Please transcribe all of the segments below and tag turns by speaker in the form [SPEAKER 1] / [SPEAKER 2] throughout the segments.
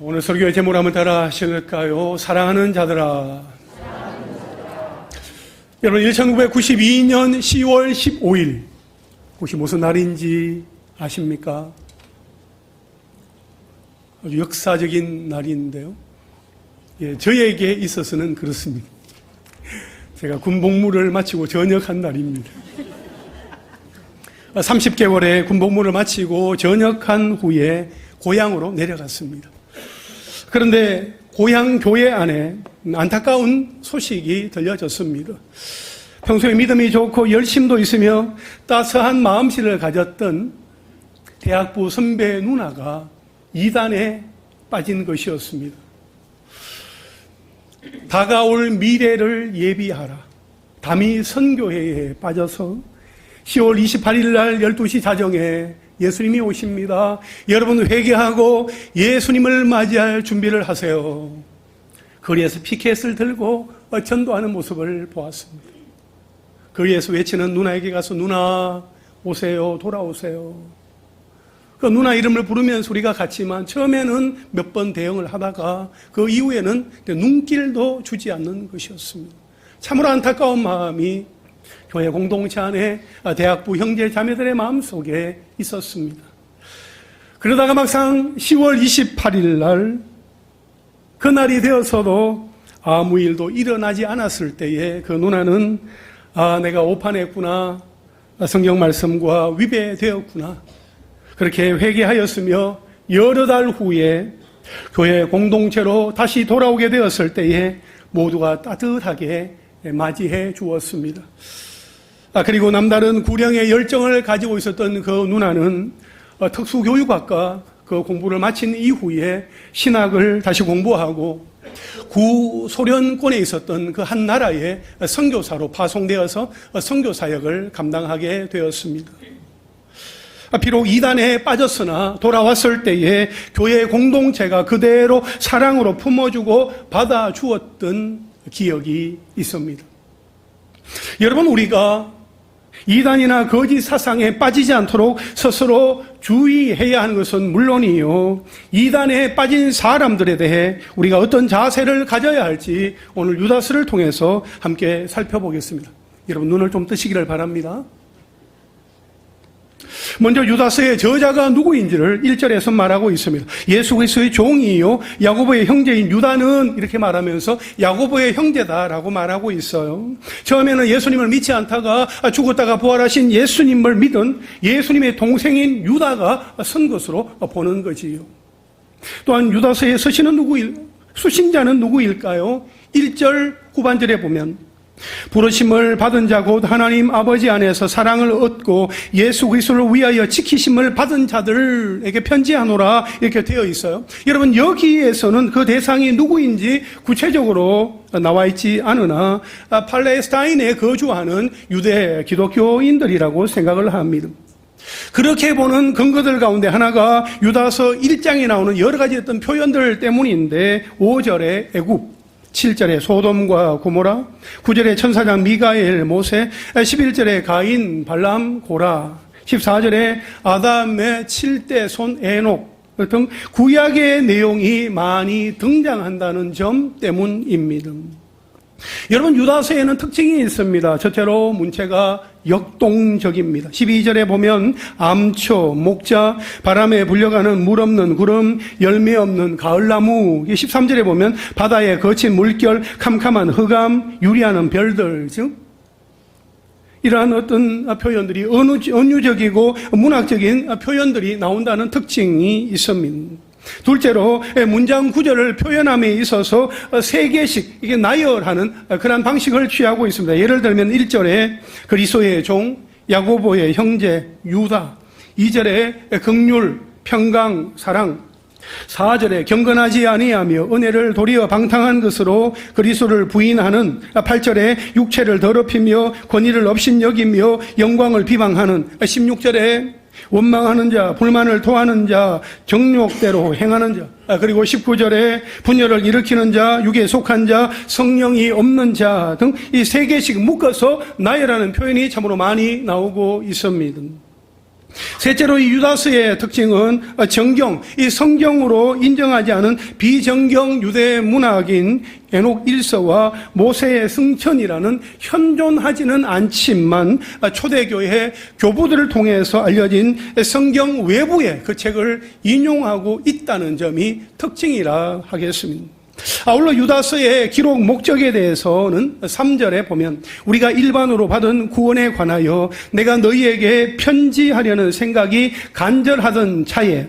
[SPEAKER 1] 오늘 설교의 제목을 한번 따라 하실까요? 사랑하는 자들아. 여러분 1992년 10월 15일 혹시 무슨 날인지 아십니까? 아주 역사적인 날인데요. 저에게 있어서는 그렇습니다. 제가 군복무를 마치고 전역한 날입니다. 30개월의 군복무를 마치고 전역한 후에 고향으로 내려갔습니다. 그런데 고향 교회 안에 안타까운 소식이 들려졌습니다. 평소에 믿음이 좋고 열심도 있으며 따스한 마음씨를 가졌던 대학부 선배 누나가 이단에 빠진 것이었습니다. 다가올 미래를 예비하라. 담이 선교회에 빠져서 10월 28일 날 12시 자정에 예수님이 오십니다. 여러분 회개하고 예수님을 맞이할 준비를 하세요. 거리에서 피켓을 들고 전도하는 모습을 보았습니다. 거리에서 외치는 누나에게 가서 누나 오세요, 돌아오세요. 그 누나 이름을 부르면서 우리가 갔지만 처음에는 몇 번 대응을 하다가 그 이후에는 눈길도 주지 않는 것이었습니다. 참으로 안타까운 마음이 교회 공동체 안에 대학부 형제 자매들의 마음속에 있었습니다. 그러다가 막상 10월 28일 날 그날이 되어서도 아무 일도 일어나지 않았을 때에 그 누나는 내가 오판했구나, 성경 말씀과 위배되었구나, 그렇게 회개하였으며 여러 달 후에 교회 공동체로 다시 돌아오게 되었을 때에 모두가 따뜻하게 맞이해 주었습니다. 그리고 남다른 구령의 열정을 가지고 있었던 그 누나는 특수교육학과 그 공부를 마친 이후에 신학을 다시 공부하고 구소련권에 있었던 그 한 나라의 선교사로 파송되어서 선교사역을 감당하게 되었습니다. 비록 이단에 빠졌으나 돌아왔을 때에 교회 공동체가 그대로 사랑으로 품어주고 받아주었던 기억이 있습니다. 여러분, 우리가 이단이나 거짓 사상에 빠지지 않도록 스스로 주의해야 하는 것은 물론이요, 이단에 빠진 사람들에 대해 우리가 어떤 자세를 가져야 할지 오늘 유다서를 통해서 함께 살펴보겠습니다. 여러분 눈을 좀 뜨시기를 바랍니다. 먼저 유다서의 저자가 누구인지를 1절에서 말하고 있습니다. 예수 그리스도의 종이요 야고보의 형제인 유다는 이렇게 말하면서 야고보의 형제다라고 말하고 있어요. 처음에는 예수님을 믿지 않다가 죽었다가 부활하신 예수님을 믿은 예수님의 동생인 유다가 쓴 것으로 보는 거지요. 또한 유다서의 수신자는 누구일까요? 1절 후반절에 보면 부르심을 받은 자 곧 하나님 아버지 안에서 사랑을 얻고 예수 그리스도를 위하여 지키심을 받은 자들에게 편지하노라 이렇게 되어 있어요. 여러분 여기에서는 그 대상이 누구인지 구체적으로 나와 있지 않으나 팔레스타인에 거주하는 유대 기독교인들이라고 생각을 합니다. 그렇게 보는 근거들 가운데 하나가 유다서 1장에 나오는 여러 가지 어떤 표현들 때문인데 5절에 애굽, 7절에 소돔과 고모라, 9절에 천사장 미가엘 모세, 11절에 가인 발람 고라, 14절에 아담의 7대 손 에녹 등 구약의 내용이 많이 등장한다는 점 때문입니다. 여러분 유다서에는 특징이 있습니다. 첫째로 문체가 역동적입니다. 12절에 보면 암초, 목자, 바람에 불려가는 물 없는 구름, 열매 없는 가을나무, 13절에 보면 바다의 거친 물결, 캄캄한 흑암, 유리하는 별들, 즉 이러한 어떤 표현들이 은유적이고 문학적인 표현들이 나온다는 특징이 있습니다. 둘째로 문장 구조를 표현함에 있어서 세 개씩 이게 나열하는 그런 방식을 취하고 있습니다. 예를 들면 1절에 그리스도의 종 야고보의 형제 유다, 2절에 긍휼 평강 사랑, 4절에 경건하지 아니하며 은혜를 도리어 방탕한 것으로 그리스도를 부인하는, 8절에 육체를 더럽히며 권위를 업신여기며 영광을 비방하는, 16절에 원망하는 자, 불만을 토하는 자, 정욕대로 행하는 자, 그리고 19절에 분열을 일으키는 자, 육에 속한 자, 성령이 없는 자 등 이 세 개씩 묶어서 나열하는 표현이 참으로 많이 나오고 있습니다. 셋째로 이 유다서의 특징은 정경, 이 성경으로 인정하지 않은 비정경 유대 문학인 에녹 1서와 모세의 승천이라는 현존하지는 않지만 초대교회 교부들을 통해서 알려진 성경 외부의 그 책을 인용하고 있다는 점이 특징이라 하겠습니다. 아울러 유다서의 기록 목적에 대해서는 3절에 보면 우리가 일반으로 받은 구원에 관하여 내가 너희에게 편지하려는 생각이 간절하던 차에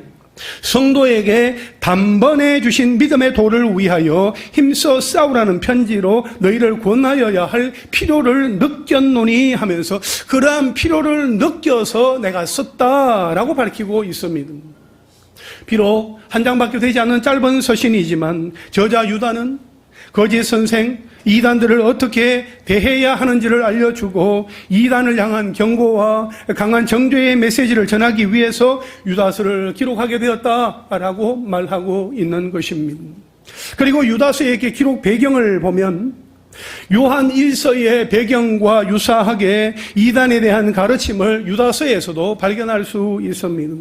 [SPEAKER 1] 성도에게 단번에 주신 믿음의 도를 위하여 힘써 싸우라는 편지로 너희를 권하여야 할 필요를 느꼈노니 하면서 그러한 필요를 느껴서 내가 썼다라고 밝히고 있습니다. 비록 한 장밖에 되지 않는 짧은 서신이지만 저자 유다는 거짓 선생, 이단들을 어떻게 대해야 하는지를 알려주고 이단을 향한 경고와 강한 정죄의 메시지를 전하기 위해서 유다서를 기록하게 되었다라고 말하고 있는 것입니다. 그리고 유다서의 기록 배경을 보면 요한 1서의 배경과 유사하게 이단에 대한 가르침을 유다서에서도 발견할 수 있습니다.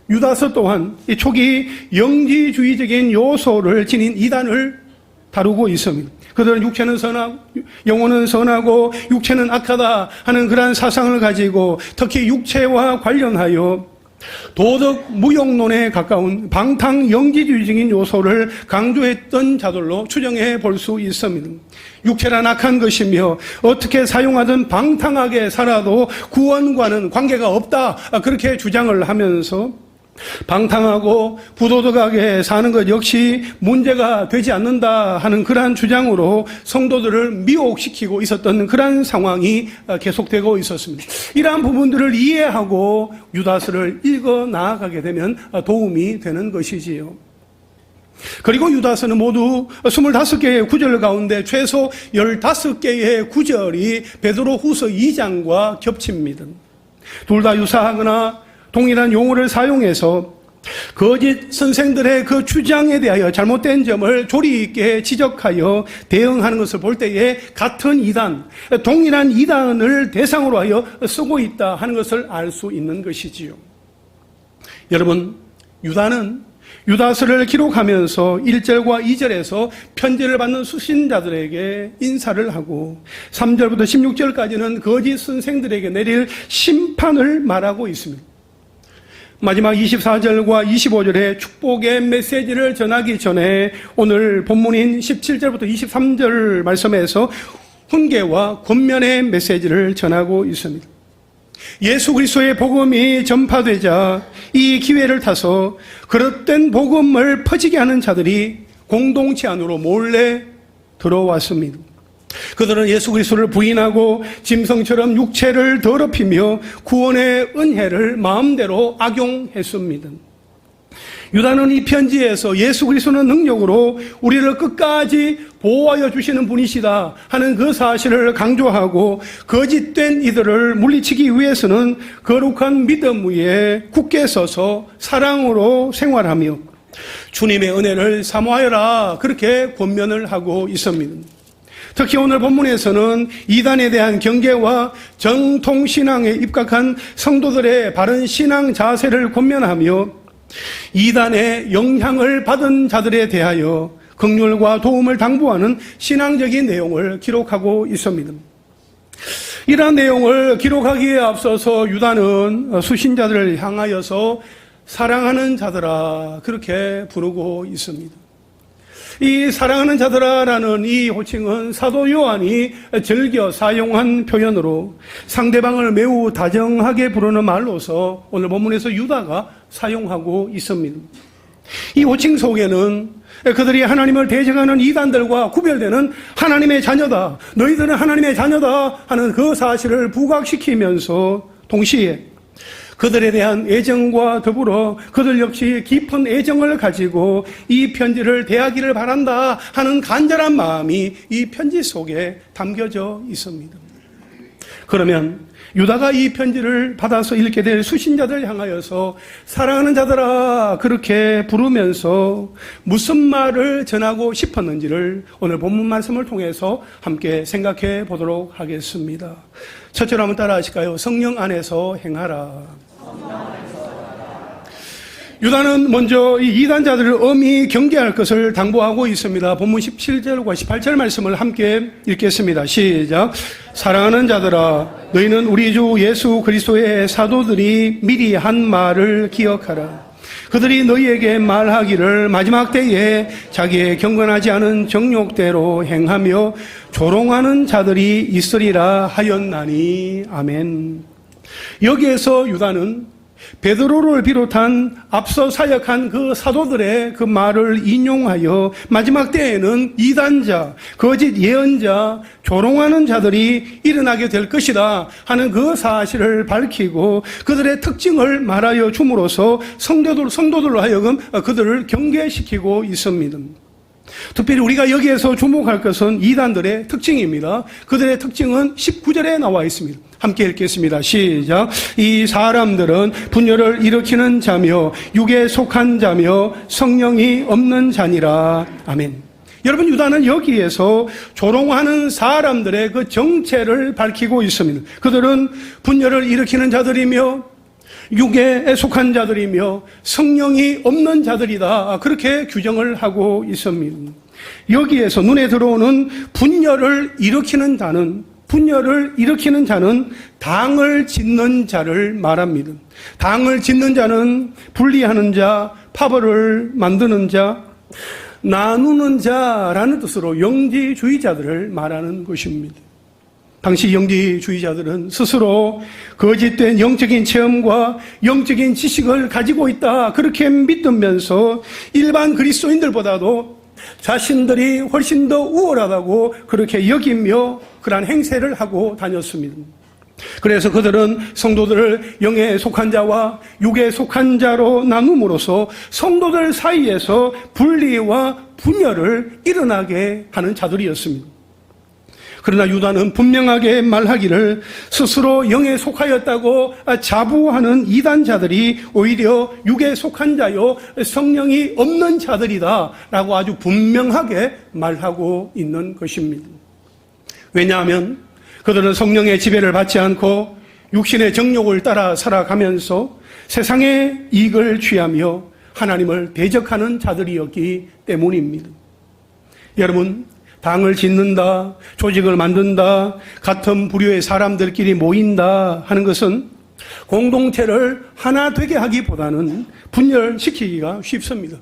[SPEAKER 1] 유다서 또한 이 초기 영지주의적인 요소를 지닌 이단을 다루고 있습니다. 그들은 육체는 선하고 영혼은 선하고 육체는 악하다 하는 그러한 사상을 가지고 특히 육체와 관련하여 도덕 무용론에 가까운 방탕 영지주의적인 요소를 강조했던 자들로 추정해 볼 수 있습니다. 육체란 악한 것이며 어떻게 사용하든 방탕하게 살아도 구원과는 관계가 없다, 그렇게 주장을 하면서 방탕하고 부도덕하게 사는 것 역시 문제가 되지 않는다 하는 그러한 주장으로 성도들을 미혹시키고 있었던 그러한 상황이 계속되고 있었습니다. 이러한 부분들을 이해하고 유다서를 읽어 나아가게 되면 도움이 되는 것이지요. 그리고 유다서는 모두 25개의 구절 가운데 최소 15개의 구절이 베드로후서 2장과 겹칩니다. 둘 다 유사하거나 동일한 용어를 사용해서 거짓 선생들의 그 주장에 대하여 잘못된 점을 조리 있게 지적하여 대응하는 것을 볼 때에 같은 이단, 동일한 이단을 대상으로 하여 쓰고 있다 하는 것을 알 수 있는 것이지요. 여러분, 유다는 유다서를 기록하면서 1절과 2절에서 편지를 받는 수신자들에게 인사를 하고 3절부터 16절까지는 거짓 선생들에게 내릴 심판을 말하고 있습니다. 마지막 24절과 25절에 축복의 메시지를 전하기 전에 오늘 본문인 17절부터 23절 말씀에서 훈계와 권면의 메시지를 전하고 있습니다. 예수 그리스도의 복음이 전파되자 이 기회를 타서 그릇된 복음을 퍼지게 하는 자들이 공동체 안으로 몰래 들어왔습니다. 그들은 예수 그리스도를 부인하고 짐승처럼 육체를 더럽히며 구원의 은혜를 마음대로 악용했습니다. 유다는 이 편지에서 예수 그리스도는 능력으로 우리를 끝까지 보호하여 주시는 분이시다 하는 그 사실을 강조하고 거짓된 이들을 물리치기 위해서는 거룩한 믿음 위에 굳게 서서 사랑으로 생활하며 주님의 은혜를 사모하여라, 그렇게 권면을 하고 있습니다. 특히 오늘 본문에서는 이단에 대한 경계와 정통신앙에 입각한 성도들의 바른 신앙 자세를 권면하며 이단의 영향을 받은 자들에 대하여 긍휼과 도움을 당부하는 신앙적인 내용을 기록하고 있습니다. 이러한 내용을 기록하기에 앞서서 유다는 수신자들을 향하여서 사랑하는 자들아, 그렇게 부르고 있습니다. 이 사랑하는 자들아라는 이 호칭은 사도 요한이 즐겨 사용한 표현으로 상대방을 매우 다정하게 부르는 말로서 오늘 본문에서 유다가 사용하고 있습니다. 이 호칭 속에는 그들이 하나님을 대적하는 이단들과 구별되는 하나님의 자녀다, 너희들은 하나님의 자녀다 하는 그 사실을 부각시키면서 동시에 그들에 대한 애정과 더불어 그들 역시 깊은 애정을 가지고 이 편지를 대하기를 바란다 하는 간절한 마음이 이 편지 속에 담겨져 있습니다. 그러면 유다가 이 편지를 받아서 읽게 될 수신자들 향하여서 사랑하는 자들아, 그렇게 부르면서 무슨 말을 전하고 싶었는지를 오늘 본문 말씀을 통해서 함께 생각해 보도록 하겠습니다. 첫째로 한번 따라 하실까요? 성령 안에서 행하라. 유다는 먼저 이 이단자들을 엄히 경계할 것을 당부하고 있습니다. 본문 17절과 18절 말씀을 함께 읽겠습니다. 시작. 사랑하는 자들아, 너희는 우리 주 예수 그리스도의 사도들이 미리 한 말을 기억하라. 그들이 너희에게 말하기를 마지막 때에 자기의 경건하지 않은 정욕대로 행하며 조롱하는 자들이 있으리라 하였나니. 아멘. 여기에서 유다는 베드로를 비롯한 앞서 사역한 그 사도들의 그 말을 인용하여 마지막 때에는 이단자, 거짓 예언자, 조롱하는 자들이 일어나게 될 것이다 하는 그 사실을 밝히고 그들의 특징을 말하여 줌으로써 성도들로 하여금 그들을 경계시키고 있습니다. 특별히 우리가 여기에서 주목할 것은 이단들의 특징입니다. 그들의 특징은 19절에 나와 있습니다. 함께 읽겠습니다. 시작. 이 사람들은 분열을 일으키는 자며 육에 속한 자며 성령이 없는 자니라. 아멘. 여러분, 유다는 여기에서 조롱하는 사람들의 그 정체를 밝히고 있습니다. 그들은 분열을 일으키는 자들이며 육에 속한 자들이며 성령이 없는 자들이다. 그렇게 규정을 하고 있습니다. 여기에서 눈에 들어오는 분열을 일으키는 자는 당을 짓는 자를 말합니다. 당을 짓는 자는 분리하는 자, 파벌을 만드는 자, 나누는 자라는 뜻으로 영지주의자들을 말하는 것입니다. 당시 영지주의자들은 스스로 거짓된 영적인 체험과 영적인 지식을 가지고 있다, 그렇게 믿으면서 일반 그리스도인들보다도 자신들이 훨씬 더 우월하다고 그렇게 여기며 그러한 행세를 하고 다녔습니다. 그래서 그들은 성도들을 영에 속한 자와 육에 속한 자로 나눔으로써 성도들 사이에서 분리와 분열을 일어나게 하는 자들이었습니다. 그러나 유다는 분명하게 말하기를 스스로 영에 속하였다고 자부하는 이단자들이 오히려 육에 속한 자요 성령이 없는 자들이다 라고 아주 분명하게 말하고 있는 것입니다. 왜냐하면 그들은 성령의 지배를 받지 않고 육신의 정욕을 따라 살아가면서 세상의 이익을 취하며 하나님을 대적하는 자들이었기 때문입니다. 여러분, 당을 짓는다, 조직을 만든다, 같은 부류의 사람들끼리 모인다 하는 것은 공동체를 하나 되게 하기보다는 분열시키기가 쉽습니다.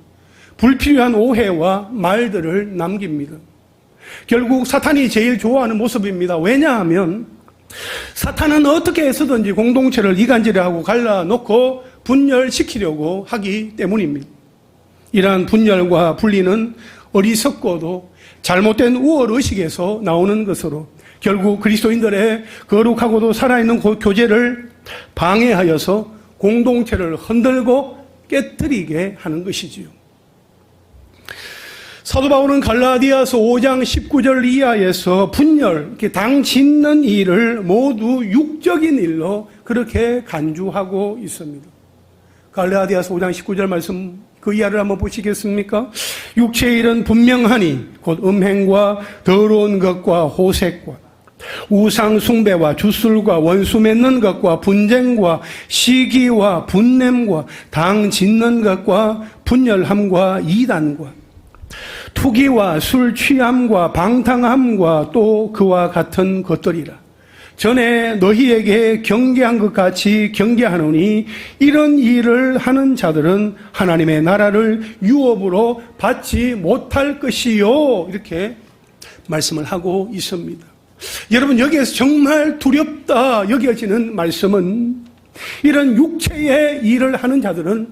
[SPEAKER 1] 불필요한 오해와 말들을 남깁니다. 결국 사탄이 제일 좋아하는 모습입니다. 왜냐하면 사탄은 어떻게 해서든지 공동체를 이간질하고 갈라놓고 분열시키려고 하기 때문입니다. 이러한 분열과 분리는 어리석고도 잘못된 우월의식에서 나오는 것으로 결국 그리스도인들의 거룩하고도 살아있는 교제를 방해하여서 공동체를 흔들고 깨뜨리게 하는 것이지요. 사도 바울은 갈라디아서 5장 19절 이하에서 분열, 당 짓는 일을 모두 육적인 일로 그렇게 간주하고 있습니다. 갈라디아서 5장 19절 말씀 그 이하를 한번 보시겠습니까? 육체의 일은 분명하니 곧 음행과 더러운 것과 호색과 우상 숭배와 주술과 원수 맺는 것과 분쟁과 시기와 분냄과 당 짓는 것과 분열함과 이단과 투기와 술 취함과 방탕함과 또 그와 같은 것들이라. 전에 너희에게 경계한 것 같이 경계하노니 이런 일을 하는 자들은 하나님의 나라를 유업으로 받지 못할 것이요. 이렇게 말씀을 하고 있습니다. 여러분, 여기에서 정말 두렵다 여겨지는 말씀은 이런 육체의 일을 하는 자들은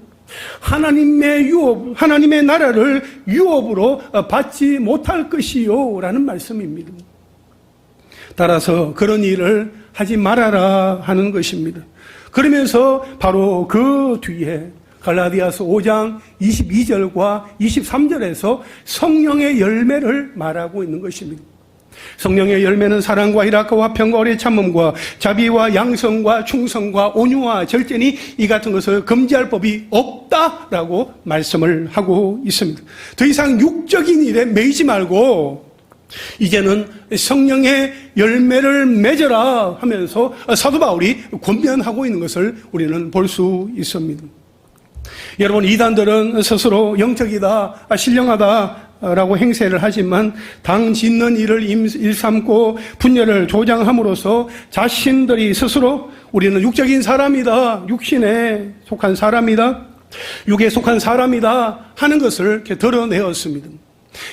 [SPEAKER 1] 하나님의 나라를 유업으로 받지 못할 것이요 라는 말씀입니다. 따라서 그런 일을 하지 말아라 하는 것입니다. 그러면서 바로 그 뒤에 갈라디아서 5장 22절과 23절에서 성령의 열매를 말하고 있는 것입니다. 성령의 열매는 사랑과 희락과 화평과 오래 참음과 자비와 양성과 충성과 온유와 절제니 이 같은 것을 금지할 법이 없다라고 말씀을 하고 있습니다. 더 이상 육적인 일에 매이지 말고 이제는 성령의 열매를 맺어라 하면서 사도 바울이 권면하고 있는 것을 우리는 볼 수 있습니다. 여러분, 이단들은 스스로 영적이다, 신령하다라고 행세를 하지만 당 짓는 일을 일삼고 분열을 조장함으로써 자신들이 스스로 우리는 육적인 사람이다, 육신에 속한 사람이다, 육에 속한 사람이다 하는 것을 이렇게 드러내었습니다.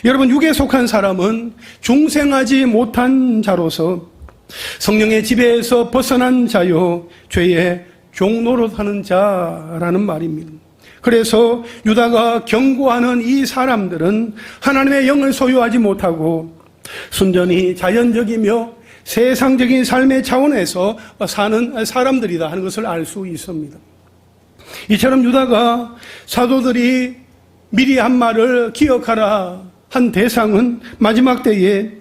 [SPEAKER 1] 여러분, 육에 속한 사람은 중생하지 못한 자로서 성령의 지배에서 벗어난 자요, 죄의 종노릇하는 자라는 말입니다. 그래서 유다가 경고하는 이 사람들은 하나님의 영을 소유하지 못하고 순전히 자연적이며 세상적인 삶의 차원에서 사는 사람들이다 하는 것을 알 수 있습니다. 이처럼 유다가 사도들이 미리 한 말을 기억하라 한 대상은 마지막 때에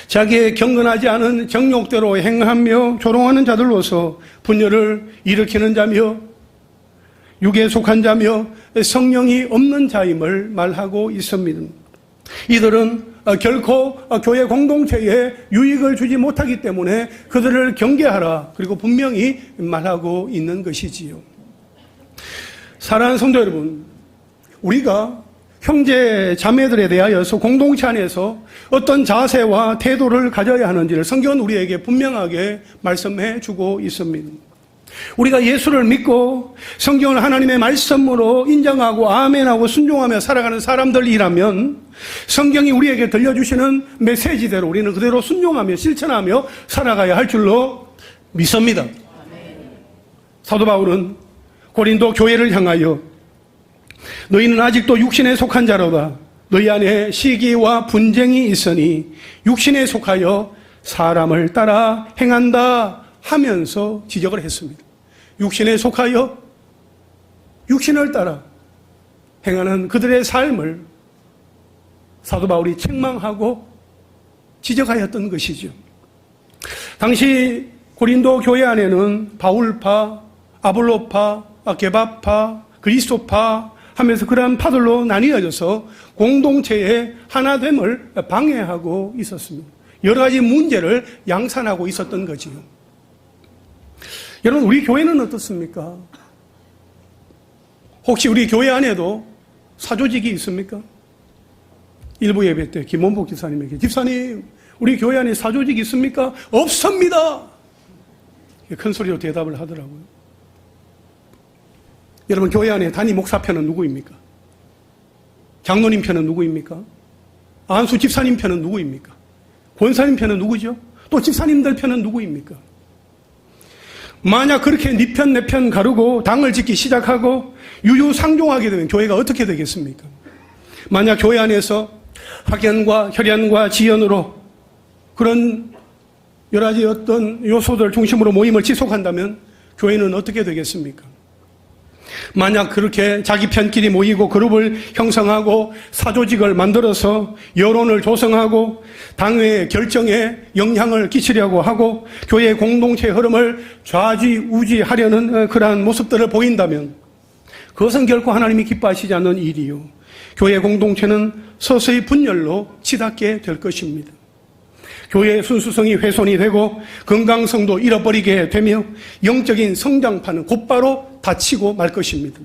[SPEAKER 1] 자기의 경건하지 않은 정욕대로 행하며 조롱하는 자들로서 분열을 일으키는 자며 육에 속한 자며 성령이 없는 자임을 말하고 있습니다. 이들은 결코 교회 공동체에 유익을 주지 못하기 때문에 그들을 경계하라, 그리고 분명히 말하고 있는 것이지요. 사랑하는 성도 여러분, 우리가 형제 자매들에 대하여서 공동체 안에서 어떤 자세와 태도를 가져야 하는지를 성경은 우리에게 분명하게 말씀해 주고 있습니다. 우리가 예수를 믿고 성경을 하나님의 말씀으로 인정하고 아멘하고 순종하며 살아가는 사람들이라면 성경이 우리에게 들려주시는 메시지대로 우리는 그대로 순종하며 실천하며 살아가야 할 줄로 믿습니다. 사도 바울은 고린도 교회를 향하여 너희는 아직도 육신에 속한 자로다. 너희 안에 시기와 분쟁이 있으니 육신에 속하여 사람을 따라 행한다 하면서 지적을 했습니다. 육신에 속하여 육신을 따라 행하는 그들의 삶을 사도 바울이 책망하고 지적하였던 것이죠. 당시 고린도 교회 안에는 바울파, 아볼로파, 게바파, 그리스도파 하면서 그러한 파들로 나뉘어져서 공동체의 하나됨을 방해하고 있었습니다. 여러 가지 문제를 양산하고 있었던 거지요. 여러분, 우리 교회는 어떻습니까? 혹시 우리 교회 안에도 사조직이 있습니까? 일부 예배 때 김원복 집사님에게, 집사님, 우리 교회 안에 사조직이 있습니까? 없습니다! 큰 소리로 대답을 하더라고요. 여러분, 교회 안에 단임 목사 편은 누구입니까? 장로님 편은 누구입니까? 안수 집사님 편은 누구입니까? 권사님 편은 누구죠? 또 집사님들 편은 누구입니까? 만약 그렇게 네 편 내 편 가르고 당을 짓기 시작하고 유유상종하게 되면 교회가 어떻게 되겠습니까? 만약 교회 안에서 학연과 혈연과 지연으로 그런 여러 가지 어떤 요소들 중심으로 모임을 지속한다면 교회는 어떻게 되겠습니까? 만약 그렇게 자기 편끼리 모이고 그룹을 형성하고 사조직을 만들어서 여론을 조성하고 당회의 결정에 영향을 끼치려고 하고 교회의 공동체 흐름을 좌지우지하려는 그러한 모습들을 보인다면 그것은 결코 하나님이 기뻐하시지 않는 일이요, 교회 공동체는 서서히 분열로 치닫게 될 것입니다. 교회의 순수성이 훼손이 되고 건강성도 잃어버리게 되며 영적인 성장판은 곧바로 닫히고 말 것입니다.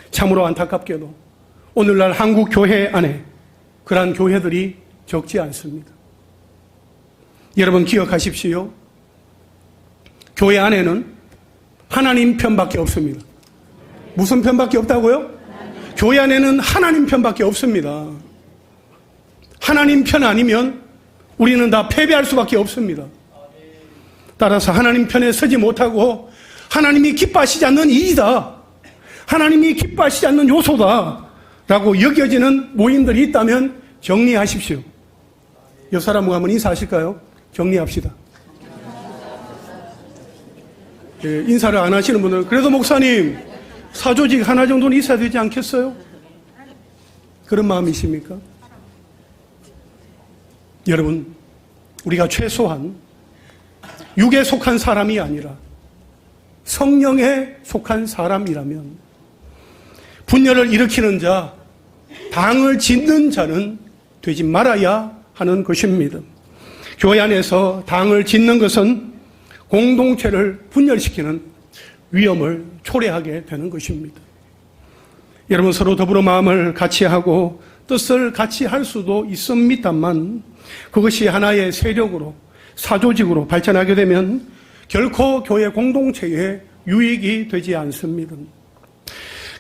[SPEAKER 1] 참으로 안타깝게도 오늘날 한국 교회 안에 그러한 교회들이 적지 않습니다. 여러분, 기억하십시오. 교회 안에는 하나님 편밖에 없습니다. 무슨 편밖에 없다고요? 교회 안에는 하나님 편밖에 없습니다. 하나님 편 아니면 우리는 다 패배할 수밖에 없습니다. 따라서 하나님 편에 서지 못하고 하나님이 기뻐하시지 않는 일이다, 하나님이 기뻐하시지 않는 요소다 라고 여겨지는 모임들이 있다면 정리하십시오. 옆 사람과 한번 인사하실까요? 정리합시다. 예, 인사를 안 하시는 분들은 그래도 목사님 사조직 하나 정도는 있어야 되지 않겠어요? 그런 마음이십니까? 여러분, 우리가 최소한 육에 속한 사람이 아니라 성령에 속한 사람이라면 분열을 일으키는 자, 당을 짓는 자는 되지 말아야 하는 것입니다. 교회 안에서 당을 짓는 것은 공동체를 분열시키는 위험을 초래하게 되는 것입니다. 여러분, 서로 더불어 마음을 같이 하고 뜻을 같이 할 수도 있습니다만 그것이 하나의 세력으로 사조직으로 발전하게 되면 결코 교회 공동체에 유익이 되지 않습니다.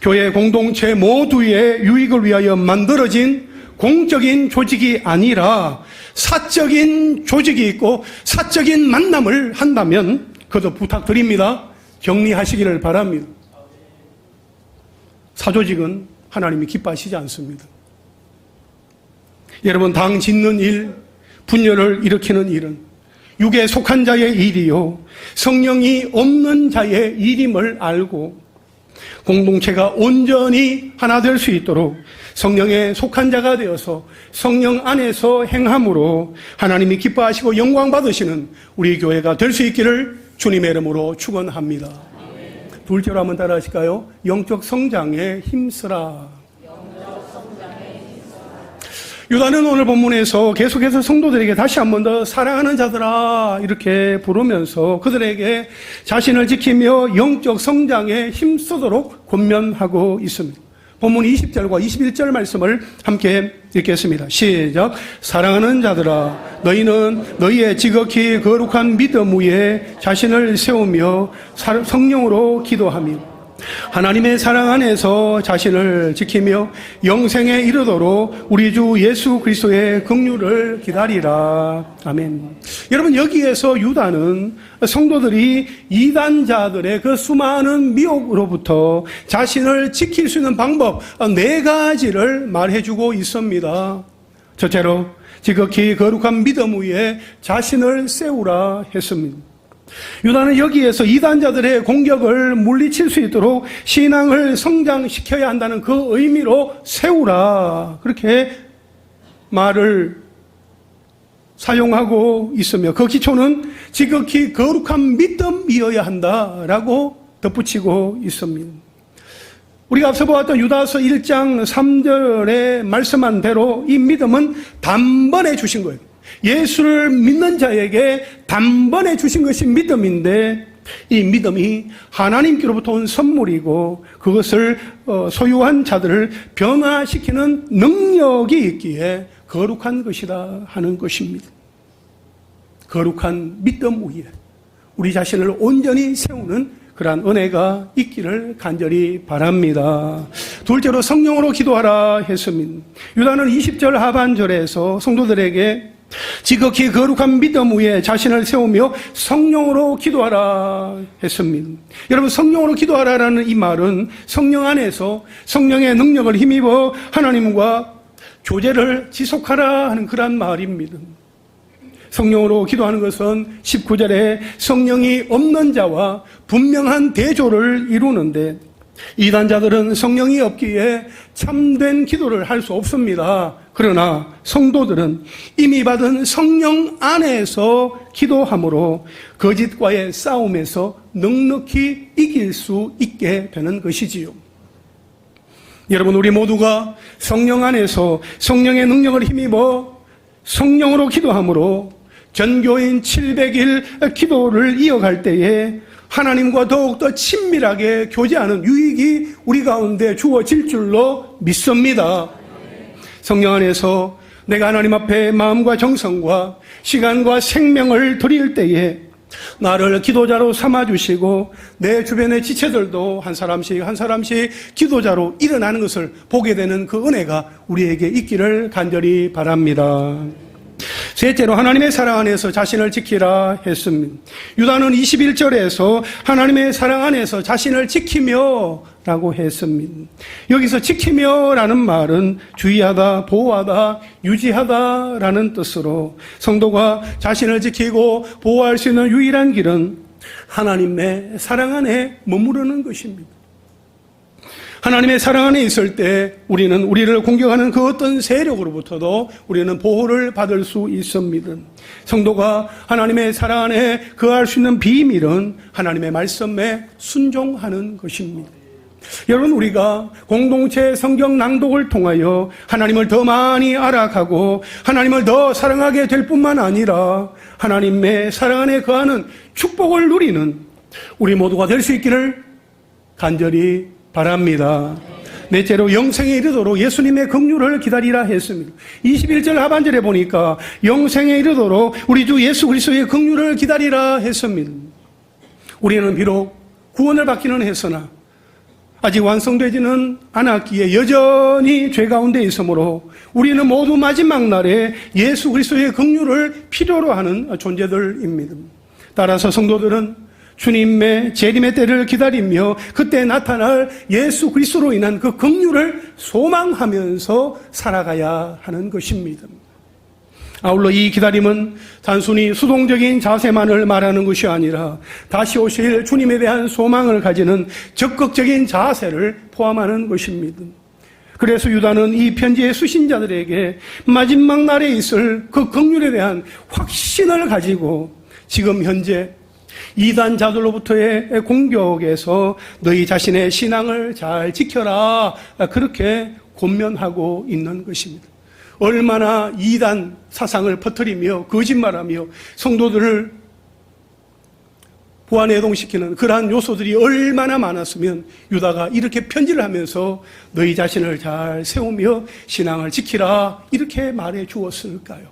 [SPEAKER 1] 교회 공동체 모두의 유익을 위하여 만들어진 공적인 조직이 아니라 사적인 조직이 있고 사적인 만남을 한다면 그것도 부탁드립니다. 격리하시기를 바랍니다. 사조직은 하나님이 기뻐하시지 않습니다. 여러분, 당 짓는 일, 분열을 일으키는 일은 육에 속한 자의 일이요 성령이 없는 자의 일임을 알고 공동체가 온전히 하나 될 수 있도록 성령에 속한 자가 되어서 성령 안에서 행함으로 하나님이 기뻐하시고 영광 받으시는 우리 교회가 될 수 있기를 주님의 이름으로 축원합니다. 둘째로 한번 따라 하실까요? 영적 성장에 힘쓰라. 유다는 오늘 본문에서 계속해서 성도들에게 다시 한 번 더 사랑하는 자들아 이렇게 부르면서 그들에게 자신을 지키며 영적 성장에 힘쓰도록 권면하고 있습니다. 본문 20절과 21절 말씀을 함께 읽겠습니다. 시작. 사랑하는 자들아 너희는 너희의 지극히 거룩한 믿음 위에 자신을 세우며 성령으로 기도하며 하나님의 사랑 안에서 자신을 지키며 영생에 이르도록 우리 주 예수 그리스도의 긍휼을 기다리라. 아멘. 여러분, 여기에서 유다는 성도들이 이단자들의 그 수많은 미혹으로부터 자신을 지킬 수 있는 방법 4가지를 말해주고 있습니다. 첫째로 지극히 거룩한 믿음 위에 자신을 세우라 했습니다. 유다는 여기에서 이단자들의 공격을 물리칠 수 있도록 신앙을 성장시켜야 한다는 그 의미로 세우라 그렇게 말을 사용하고 있으며 그 기초는 지극히 거룩한 믿음이어야 한다라고 덧붙이고 있습니다. 우리가 앞서 보았던 유다서 1장 3절에 말씀한 대로 이 믿음은 단번에 주신 거예요. 예수를 믿는 자에게 단번에 주신 것이 믿음인데 이 믿음이 하나님께로부터 온 선물이고 그것을 소유한 자들을 변화시키는 능력이 있기에 거룩한 것이다 하는 것입니다. 거룩한 믿음 위에 우리 자신을 온전히 세우는 그러한 은혜가 있기를 간절히 바랍니다. 둘째로 성령으로 기도하라 했습니다. 유다는 20절 하반절에서 성도들에게 지극히 거룩한 믿음 위에 자신을 세우며 성령으로 기도하라 했습니다. 여러분, 성령으로 기도하라라는 이 말은 성령 안에서 성령의 능력을 힘입어 하나님과 교제를 지속하라 하는 그런 말입니다. 성령으로 기도하는 것은 19절에 성령이 없는 자와 분명한 대조를 이루는데 이단자들은 성령이 없기에 참된 기도를 할 수 없습니다. 그러나 성도들은 이미 받은 성령 안에서 기도함으로 거짓과의 싸움에서 넉넉히 이길 수 있게 되는 것이지요. 여러분, 우리 모두가 성령 안에서 성령의 능력을 힘입어 성령으로 기도함으로 전교인 700일 기도를 이어갈 때에 하나님과 더욱더 친밀하게 교제하는 유익이 우리 가운데 주어질 줄로 믿습니다. 성령 안에서 내가 하나님 앞에 마음과 정성과 시간과 생명을 드릴 때에 나를 기도자로 삼아주시고 내 주변의 지체들도 한 사람씩 기도자로 일어나는 것을 보게 되는 그 은혜가 우리에게 있기를 간절히 바랍니다. 셋째로 하나님의 사랑 안에서 자신을 지키라 했습니다. 유다는 21절에서 하나님의 사랑 안에서 자신을 지키며 라고 했습니다. 여기서 지키며 라는 말은 주의하다, 보호하다, 유지하다 라는 뜻으로 성도가 자신을 지키고 보호할 수 있는 유일한 길은 하나님의 사랑 안에 머무르는 것입니다. 하나님의 사랑 안에 있을 때 우리는 우리를 공격하는 그 어떤 세력으로부터도 우리는 보호를 받을 수 있습니다. 성도가 하나님의 사랑 안에 거할 수 있는 비밀은 하나님의 말씀에 순종하는 것입니다. 여러분, 우리가 공동체 성경 낭독을 통하여 하나님을 더 많이 알아가고 하나님을 더 사랑하게 될 뿐만 아니라 하나님의 사랑 안에 거하는 축복을 누리는 우리 모두가 될 수 있기를 간절히 바랍니다. 넷째로 영생에 이르도록 예수님의 긍휼을 기다리라 했습니다. 21절 하반절에 보니까 영생에 이르도록 우리 주 예수 그리스도의 긍휼을 기다리라 했습니다. 우리는 비록 구원을 받기는 했으나 아직 완성되지는 않았기에 여전히 죄 가운데 있으므로 우리는 모두 마지막 날에 예수 그리스도의 긍휼을 필요로 하는 존재들입니다. 따라서 성도들은 주님의 재림의 때를 기다리며 그때 나타날 예수 그리스도로 인한 그 긍휼을 소망하면서 살아가야 하는 것입니다. 아울러 이 기다림은 단순히 수동적인 자세만을 말하는 것이 아니라 다시 오실 주님에 대한 소망을 가지는 적극적인 자세를 포함하는 것입니다. 그래서 유다는 이 편지의 수신자들에게 마지막 날에 있을 그 긍휼에 대한 확신을 가지고 지금 현재 이단자들로부터의 공격에서 너희 자신의 신앙을 잘 지켜라, 그렇게 권면하고 있는 것입니다. 얼마나 이단 사상을 퍼뜨리며 거짓말하며 성도들을 부안해동시키는 그러한 요소들이 얼마나 많았으면 유다가 이렇게 편지를 하면서 너희 자신을 잘 세우며 신앙을 지키라, 이렇게 말해 주었을까요?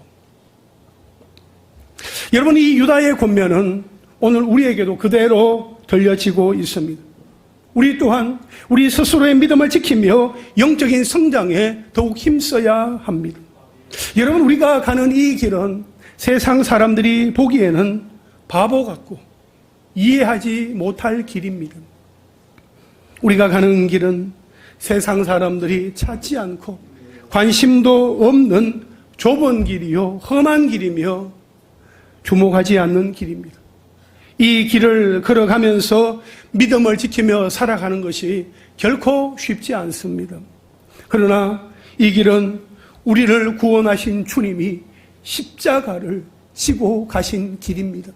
[SPEAKER 1] 여러분, 이 유다의 권면은 오늘 우리에게도 그대로 들려지고 있습니다. 우리 또한 우리 스스로의 믿음을 지키며 영적인 성장에 더욱 힘써야 합니다. 여러분, 우리가 가는 이 길은 세상 사람들이 보기에는 바보 같고 이해하지 못할 길입니다. 우리가 가는 길은 세상 사람들이 찾지 않고 관심도 없는 좁은 길이요, 험한 길이며 주목하지 않는 길입니다. 이 길을 걸어가면서 믿음을 지키며 살아가는 것이 결코 쉽지 않습니다. 그러나 이 길은 우리를 구원하신 주님이 십자가를 지고 가신 길입니다.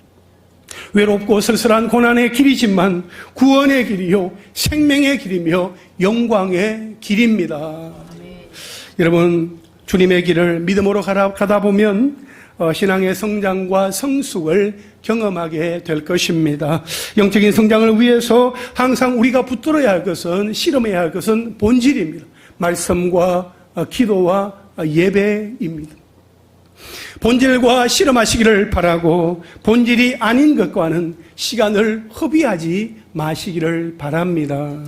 [SPEAKER 1] 외롭고 쓸쓸한 고난의 길이지만 구원의 길이요, 생명의 길이며 영광의 길입니다. 여러분, 주님의 길을 믿음으로 가다 보면 신앙의 성장과 성숙을 경험하게 될 것입니다. 영적인 성장을 위해서 항상 우리가 붙들어야 할 것은, 실험해야 할 것은 본질입니다. 말씀과 기도와 예배입니다. 본질과 실험하시기를 바라고 본질이 아닌 것과는 시간을 허비하지 마시기를 바랍니다.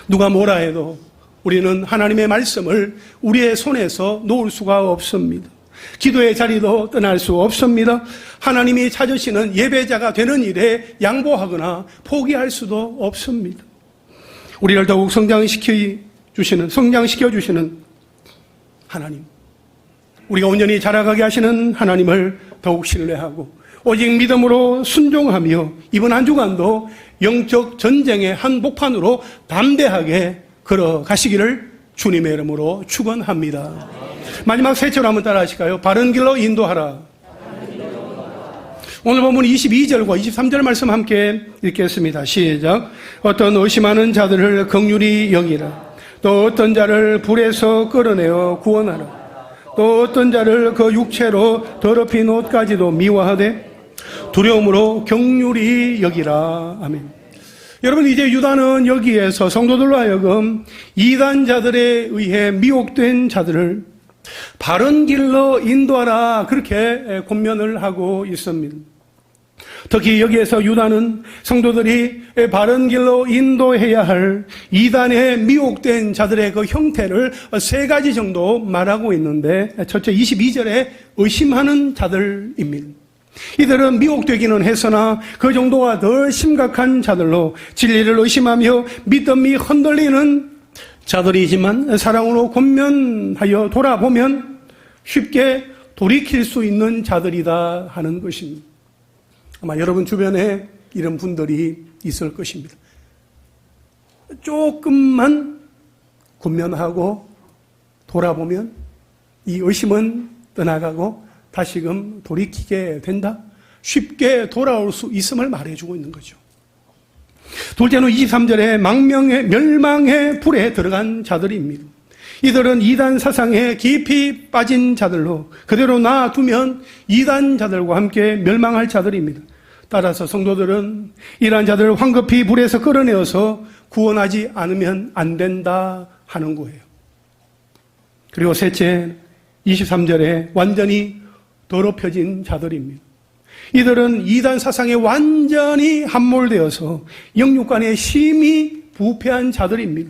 [SPEAKER 1] 누가 뭐라 해도 우리는 하나님의 말씀을 우리의 손에서 놓을 수가 없습니다. 기도의 자리도 떠날 수 없습니다. 하나님이 찾으시는 예배자가 되는 일에 양보하거나 포기할 수도 없습니다. 우리를 더욱 성장시켜 주시는 하나님, 우리가 온전히 자라가게 하시는 하나님을 더욱 신뢰하고 오직 믿음으로 순종하며 이번 한 주간도 영적 전쟁의 한복판으로 담대하게 걸어가시기를 주님의 이름으로 축원합니다. 마지막 세 절 한번 따라 하실까요? 바른 길로 인도하라. 오늘 본문 22절과 23절 말씀 함께 읽겠습니다. 시작. 어떤 의심하는 자들을 긍휼히 여기라. 또 어떤 자를 불에서 끌어내어 구원하라. 또 어떤 자를 그 육체로 더럽힌 옷까지도 미워하되 두려움으로 긍휼히 여기라. 아멘. 여러분, 이제 유다는 여기에서 성도들로 하여금 이단자들에 의해 미혹된 자들을 바른 길로 인도하라, 그렇게 권면을 하고 있습니다. 특히 여기에서 유다는 성도들이 바른 길로 인도해야 할 이단에 미혹된 자들의 그 형태를 세 가지 정도 말하고 있는데, 첫째 22절에 의심하는 자들입니다. 이들은 미혹되기는 했으나 그 정도와 더 심각한 자들로 진리를 의심하며 믿음이 흔들리는 자들이지만 사랑으로 권면하여 돌아보면 쉽게 돌이킬 수 있는 자들이다 하는 것입니다. 아마 여러분 주변에 이런 분들이 있을 것입니다. 조금만 권면하고 돌아보면 이 의심은 떠나가고 다시금 돌이키게 된다. 쉽게 돌아올 수 있음을 말해주고 있는 거죠. 둘째는 23절에 멸망의 불에 들어간 자들입니다. 이들은 이단 사상에 깊이 빠진 자들로 그대로 놔두면 이단 자들과 함께 멸망할 자들입니다. 따라서 성도들은 이러한 자들을 황급히 불에서 끌어내어서 구원하지 않으면 안 된다 하는 거예요. 그리고 셋째, 23절에 완전히 더럽혀진 자들입니다. 이들은 이단 사상에 완전히 함몰되어서 영육간에 심히 부패한 자들입니다.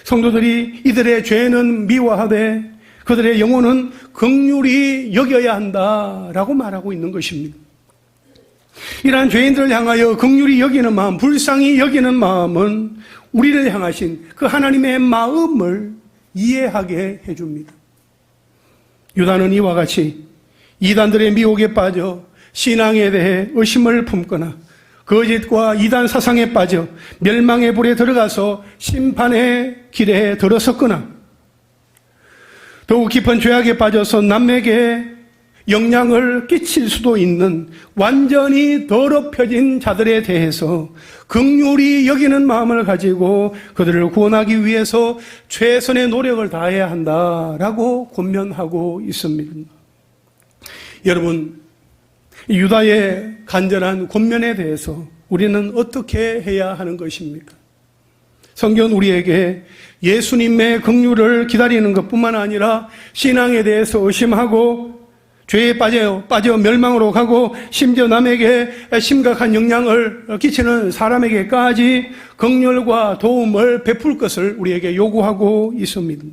[SPEAKER 1] 성도들이 이들의 죄는 미워하되 그들의 영혼은 긍휼히 여겨야 한다라고 말하고 있는 것입니다. 이러한 죄인들을 향하여 긍휼히 여기는 마음, 불쌍히 여기는 마음은 우리를 향하신 그 하나님의 마음을 이해하게 해줍니다. 유다는 이와 같이 이단들의 미혹에 빠져 신앙에 대해 의심을 품거나 거짓과 이단 사상에 빠져 멸망의 불에 들어가서 심판의 길에 들어섰거나 더욱 깊은 죄악에 빠져서 남에게 영향을 끼칠 수도 있는 완전히 더럽혀진 자들에 대해서 긍휼히 여기는 마음을 가지고 그들을 구원하기 위해서 최선의 노력을 다해야 한다라고 권면하고 있습니다. 여러분, 유다의 간절한 권면에 대해서 우리는 어떻게 해야 하는 것입니까? 성경은 우리에게 예수님의 긍휼을 기다리는 것뿐만 아니라 신앙에 대해서 의심하고 죄에 빠져 멸망으로 가고 심지어 남에게 심각한 영향을 끼치는 사람에게까지 긍휼과 도움을 베풀 것을 우리에게 요구하고 있습니다.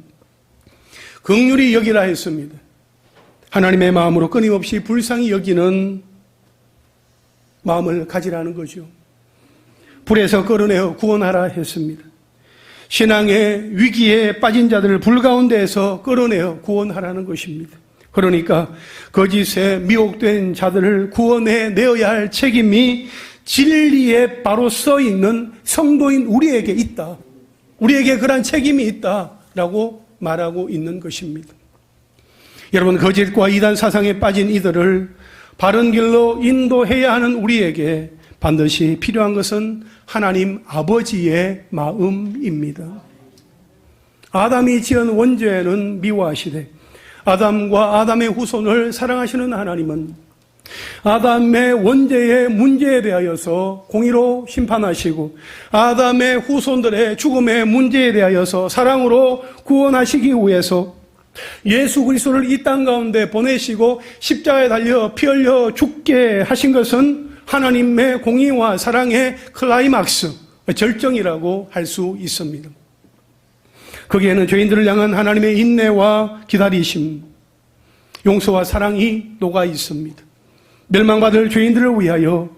[SPEAKER 1] 긍휼히 여기라 했습니다. 하나님의 마음으로 끊임없이 불쌍히 여기는 마음을 가지라는 거죠. 불에서 끌어내어 구원하라 했습니다. 신앙의 위기에 빠진 자들을 불 가운데에서 끌어내어 구원하라는 것입니다. 그러니까 거짓에 미혹된 자들을 구원해 내어야 할 책임이 진리에 바로 써 있는 성도인 우리에게 있다. 우리에게 그러한 책임이 있다라고 말하고 있는 것입니다. 여러분, 거짓과 이단 사상에 빠진 이들을 바른 길로 인도해야 하는 우리에게 반드시 필요한 것은 하나님 아버지의 마음입니다. 아담이 지은 원죄는 미워하시되 아담과 아담의 후손을 사랑하시는 하나님은 아담의 원죄의 문제에 대하여서 공의로 심판하시고 아담의 후손들의 죽음의 문제에 대하여서 사랑으로 구원하시기 위해서 예수 그리스도를 이 땅 가운데 보내시고 십자가에 달려 피 흘려 죽게 하신 것은 하나님의 공의와 사랑의 클라이막스, 절정이라고 할 수 있습니다. 거기에는 죄인들을 향한 하나님의 인내와 기다리심, 용서와 사랑이 녹아 있습니다. 멸망받을 죄인들을 위하여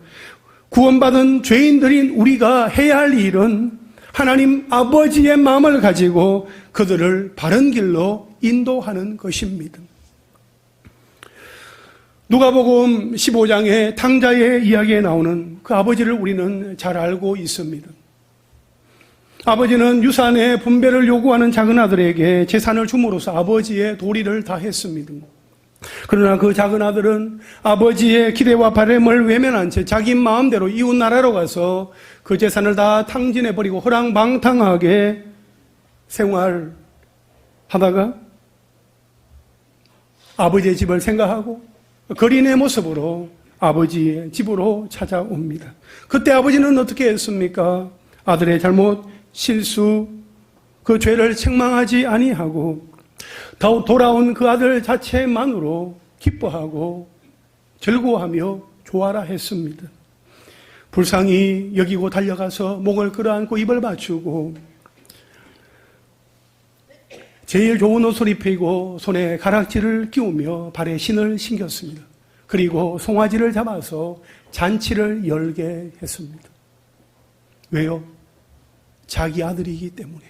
[SPEAKER 1] 구원받은 죄인들인 우리가 해야 할 일은 하나님 아버지의 마음을 가지고 그들을 바른 길로 인도하는 것입니다. 누가복음 15장의 탕자의 이야기에 나오는 그 아버지를 우리는 잘 알고 있습니다. 아버지는 유산의 분배를 요구하는 작은 아들에게 재산을 줌으로써 아버지의 도리를 다했습니다. 그러나 그 작은 아들은 아버지의 기대와 바람을 외면한 채 자기 마음대로 이웃 나라로 가서 그 재산을 다 탕진해버리고 허랑방탕하게 생활하다가 아버지의 집을 생각하고 거린의 모습으로 아버지의 집으로 찾아옵니다. 그때 아버지는 어떻게 했습니까? 아들의 잘못, 실수, 그 죄를 책망하지 아니하고 돌아온 그 아들 자체만으로 기뻐하고 즐거워하며 좋아라 했습니다. 불쌍히 여기고 달려가서 목을 끌어안고 입을 맞추고 제일 좋은 옷을 입히고 손에 가락지를 끼우며 발에 신을 신겼습니다. 그리고 송아지를 잡아서 잔치를 열게 했습니다. 왜요? 자기 아들이기 때문에.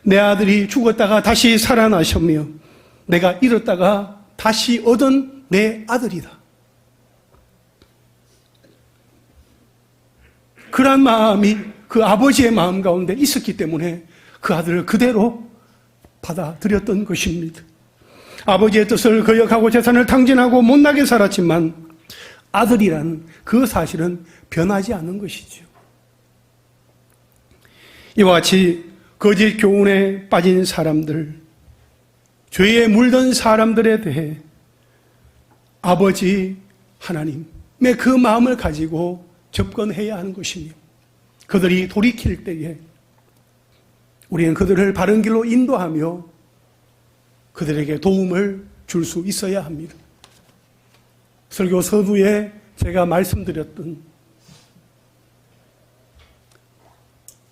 [SPEAKER 1] 내 아들이 죽었다가 다시 살아나셨며 내가 잃었다가 다시 얻은 내 아들이다. 그런 마음이 그 아버지의 마음 가운데 있었기 때문에 그 아들을 그대로 받아들였던 것입니다. 아버지의 뜻을 거역하고 재산을 탕진하고 못나게 살았지만 아들이라는 그 사실은 변하지 않는 것이죠. 이와 같이 거짓 교훈에 빠진 사람들, 죄에 물든 사람들에 대해 아버지 하나님의 그 마음을 가지고 접근해야 하는 것이며, 그들이 돌이킬 때에 우리는 그들을 바른 길로 인도하며 그들에게 도움을 줄 수 있어야 합니다. 설교 서두에 제가 말씀드렸던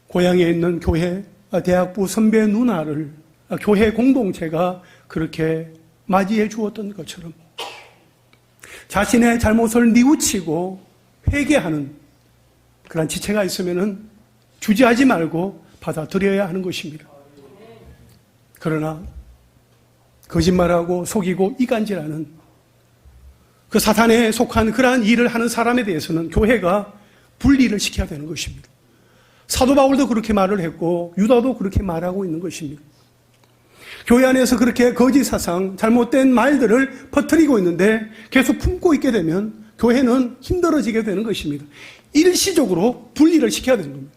[SPEAKER 1] 고향에 있는 교회 대학부 선배 누나를 교회 공동체가 그렇게 맞이해 주었던 것처럼 자신의 잘못을 뉘우치고 회개하는 그런 지체가 있으면 주저하지 말고 받아들여야 하는 것입니다. 그러나 거짓말하고 속이고 이간질하는 그 사탄에 속한 그러한 일을 하는 사람에 대해서는 교회가 분리를 시켜야 되는 것입니다. 사도 바울도 그렇게 말을 했고 유다도 그렇게 말하고 있는 것입니다. 교회 안에서 그렇게 거짓 사상, 잘못된 말들을 퍼뜨리고 있는데 계속 품고 있게 되면 교회는 힘들어지게 되는 것입니다. 일시적으로 분리를 시켜야 되는 겁니다.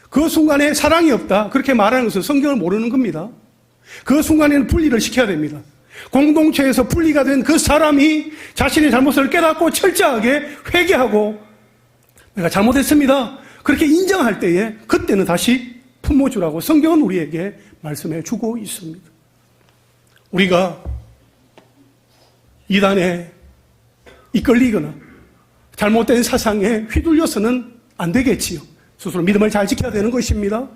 [SPEAKER 1] 그 순간에 사랑이 없다, 그렇게 말하는 것은 성경을 모르는 겁니다. 그 순간에는 분리를 시켜야 됩니다. 공동체에서 분리가 된 그 사람이 자신의 잘못을 깨닫고 철저하게 회개하고 내가 잘못했습니다, 그렇게 인정할 때에 그때는 다시 품어주라고 성경은 우리에게 말씀해 주고 있습니다. 우리가 이단에 이끌리거나 잘못된 사상에 휘둘려서는 안 되겠지요. 스스로 믿음을 잘 지켜야 되는 것입니다.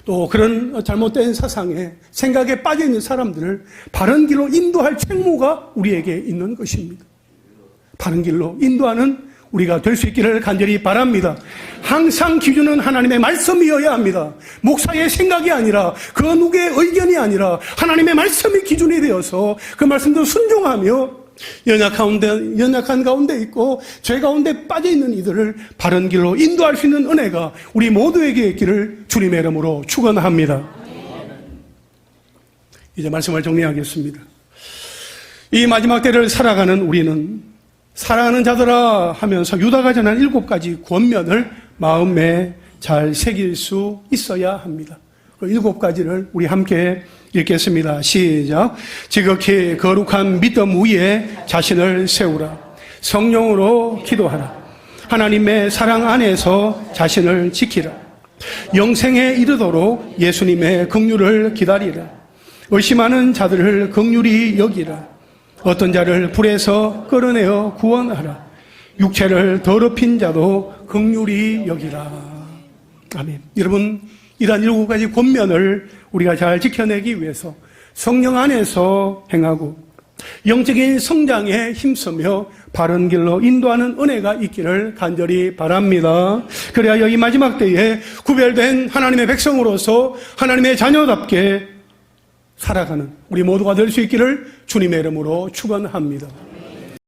[SPEAKER 1] 또 그런 잘못된 사상에 생각에 빠져있는 사람들을 바른 길로 인도할 책무가 우리에게 있는 것입니다. 바른 길로 인도하는 우리가 될 수 있기를 간절히 바랍니다. 항상 기준은 하나님의 말씀이어야 합니다. 목사의 생각이 아니라 그 누구의 의견이 아니라 하나님의 말씀이 기준이 되어서 그 말씀도 순종하며 연약한 가운데 있고 죄 가운데 빠져있는 이들을 바른 길로 인도할 수 있는 은혜가 우리 모두에게 있기를 주님의 이름으로 축원합니다. 이제 말씀을 정리하겠습니다. 이 마지막 때를 살아가는 우리는 사랑하는 자들아 하면서 유다가 전한 7가지 권면을 마음에 잘 새길 수 있어야 합니다. 그 7가지를 우리 함께 읽겠습니다. 시작. 지극히 거룩한 믿음 위에 자신을 세우라. 성령으로 기도하라. 하나님의 사랑 안에서 자신을 지키라. 영생에 이르도록 예수님의 긍휼을 기다리라. 의심하는 자들을 긍휼히 여기라. 어떤 자를 불에서 끌어내어 구원하라. 육체를 더럽힌 자도 긍휼히 여기라. 아멘. 여러분, 이러한 7가지 권면을 우리가 잘 지켜내기 위해서 성령 안에서 행하고 영적인 성장에 힘쓰며 바른 길로 인도하는 은혜가 있기를 간절히 바랍니다. 그래야 이 마지막 때에 구별된 하나님의 백성으로서 하나님의 자녀답게 살아가는 우리 모두가 될 수 있기를 주님의 이름으로 축원합니다.